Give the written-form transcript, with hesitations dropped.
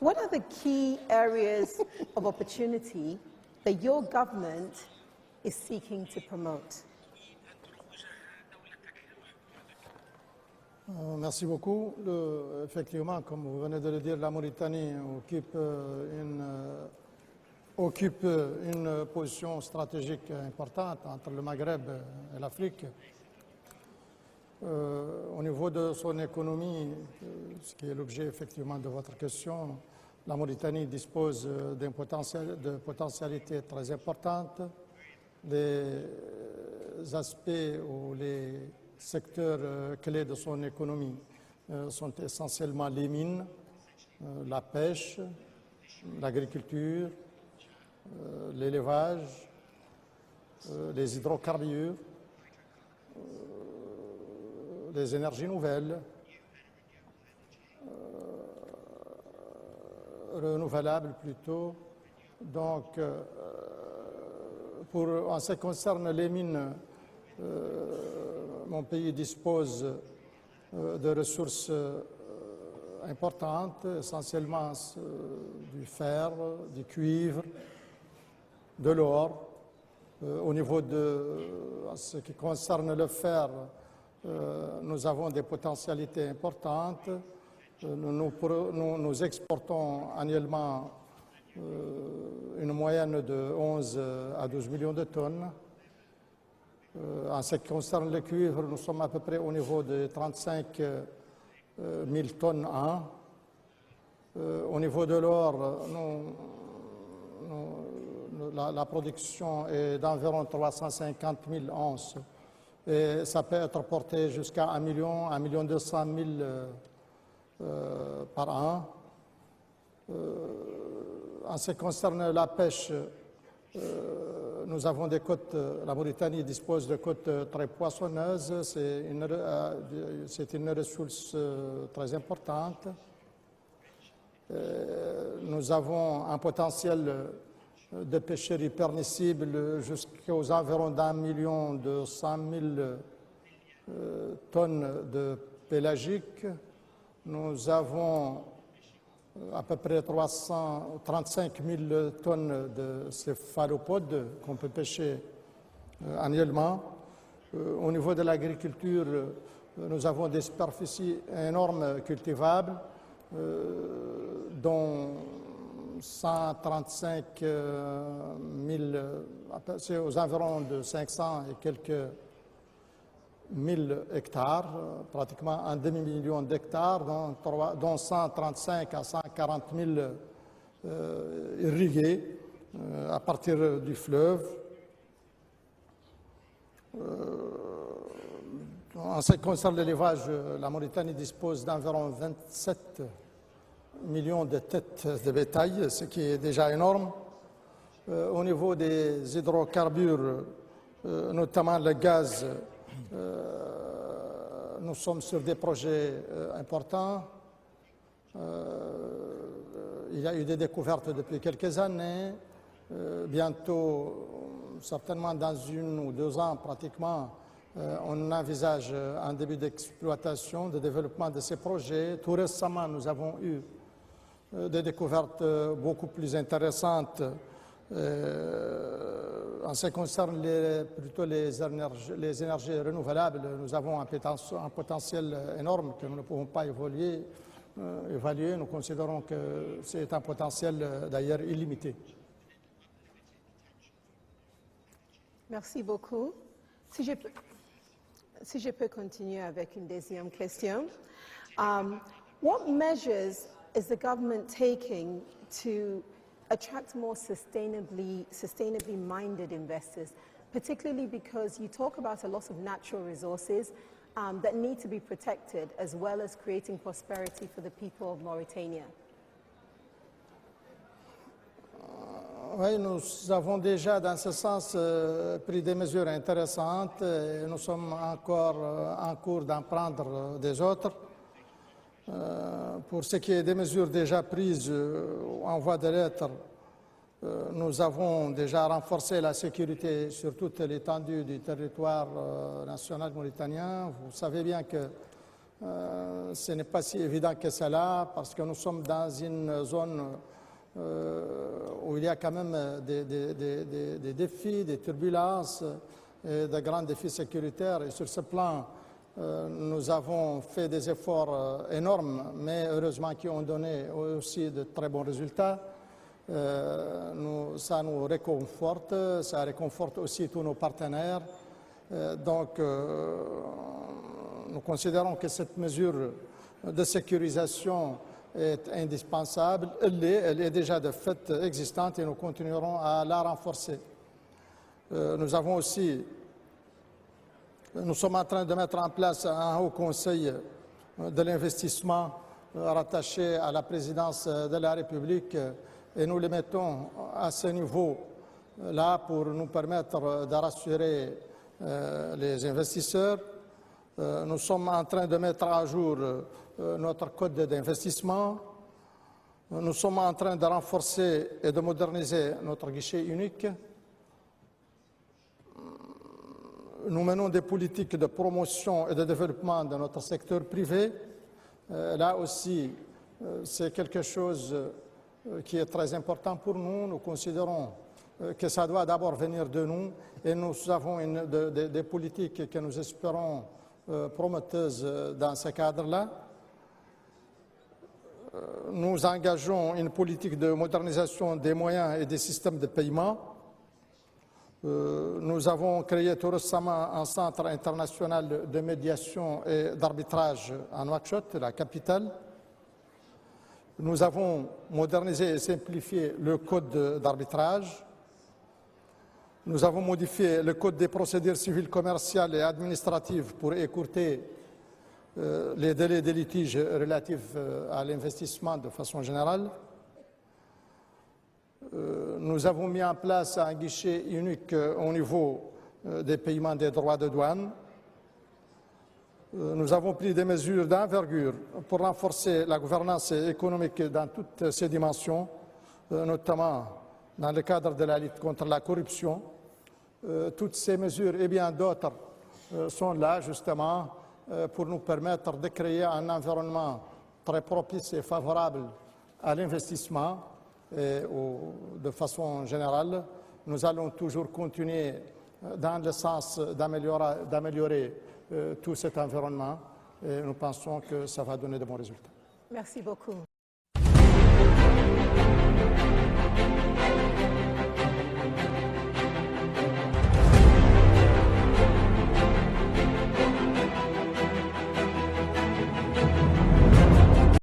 What are the key areas of opportunity that your government is seeking to promote? Merci beaucoup. Effectivement, comme vous venez de le dire, la Mauritanie occupe une position stratégique importante entre le Maghreb et l'Afrique. Au niveau de son économie, ce qui est l'objet effectivement de votre question, la Mauritanie dispose de potentialités très importantes. Les aspects ou les secteurs clés de son économie sont essentiellement les mines, la pêche, l'agriculture, l'élevage, les hydrocarbures, les énergies nouvelles, renouvelables plutôt. Donc, en ce qui concerne les mines, mon pays dispose de ressources importantes, essentiellement du fer, du cuivre, de l'or. Au niveau en ce qui concerne le fer, nous avons des potentialités importantes. Nous exportons annuellement une moyenne de 11 à 12 millions de tonnes. En ce qui concerne le cuivre, nous sommes à peu près au niveau de 35 000 tonnes an. Au niveau de l'or, la production est d'environ 350 000 onces. Et ça peut être porté jusqu'à 1 200 000 par an. En ce qui concerne la pêche, nous avons des côtes, la Mauritanie dispose de côtes très poissonneuses, c'est une ressource très importante. Nous avons un potentiel de pêcherie permissible jusqu'aux environs d'1 200 000 tonnes de pélagique. Nous avons à peu près 335 000 tonnes de céphalopodes qu'on peut pêcher annuellement. Au niveau de l'agriculture, nous avons des superficies énormes cultivables, dont 135 000, c'est aux environs de 500 et quelques 1000 hectares, pratiquement un demi-million d'hectares, dont 135 à 140 000 irrigués à partir du fleuve. En ce qui concerne l'élevage, la Mauritanie dispose d'environ 27 millions de têtes de bétail, ce qui est déjà énorme. Au niveau des hydrocarbures, notamment le gaz, nous sommes sur des projets importants. Il y a eu des découvertes depuis quelques années. Bientôt, certainement dans 1 ou 2 ans pratiquement, on envisage un début d'exploitation, de développement de ces projets. Tout récemment, nous avons eu des découvertes beaucoup plus intéressantes en ce qui concerne plutôt les énergies renouvelables. Nous avons un potentiel énorme que nous ne pouvons pas évaluer. Nous considérons que c'est un potentiel d'ailleurs illimité. Merci beaucoup. Si je peux continuer avec une deuxième question. What measures is the government taking to attract more sustainably minded investors, particularly because you talk about a lot of natural resources that need to be protected, as well as creating prosperity for the people of Mauritania? Oui, nous avons déjà, dans ce sens, pris des mesures intéressantes et nous sommes encore en cours d'en prendre des autres. Pour ce qui est des mesures déjà prises en voie de l'être, nous avons déjà renforcé la sécurité sur toute l'étendue du territoire national mauritanien. Vous savez bien que ce n'est pas si évident que cela parce que nous sommes dans une zone où il y a quand même des défis, des turbulences, et de grands défis sécuritaires. Et sur ce plan, nous avons fait des efforts énormes, mais heureusement qui ont donné aussi de très bons résultats. Ça nous réconforte, ça réconforte aussi tous nos partenaires. Donc, nous considérons que cette mesure de sécurisation est indispensable. Elle est déjà de fait existante et nous continuerons à la renforcer. Nous sommes en train de mettre en place un haut conseil de l'investissement rattaché à la présidence de la République et nous le mettons à ce niveau-là pour nous permettre de rassurer les investisseurs. Nous sommes en train de mettre à jour notre code d'investissement. Nous sommes en train de renforcer et de moderniser notre guichet unique. Nous menons des politiques de promotion et de développement de notre secteur privé. Là aussi, c'est quelque chose qui est très important pour nous. Nous considérons que ça doit d'abord venir de nous et nous avons des politiques que nous espérons prometteuses dans ce cadre-là. Nous engageons une politique de modernisation des moyens et des systèmes de paiement. Nous avons créé tout récemment un centre international de médiation et d'arbitrage à Nouakchott, la capitale. Nous avons modernisé et simplifié le code d'arbitrage. Nous avons modifié le code des procédures civiles, commerciales et administratives pour écourter les délais des litiges relatifs à l'investissement de façon générale. Nous avons mis en place un guichet unique au niveau des paiements des droits de douane. Nous avons pris des mesures d'envergure pour renforcer la gouvernance économique dans toutes ses dimensions, notamment dans le cadre de la lutte contre la corruption. Toutes ces mesures et bien d'autres sont là justement pour nous permettre de créer un environnement très propice et favorable à l'investissement. Et de façon générale, nous allons toujours continuer dans le sens d'améliorer tout cet environnement et nous pensons que ça va donner de bons résultats. Merci beaucoup.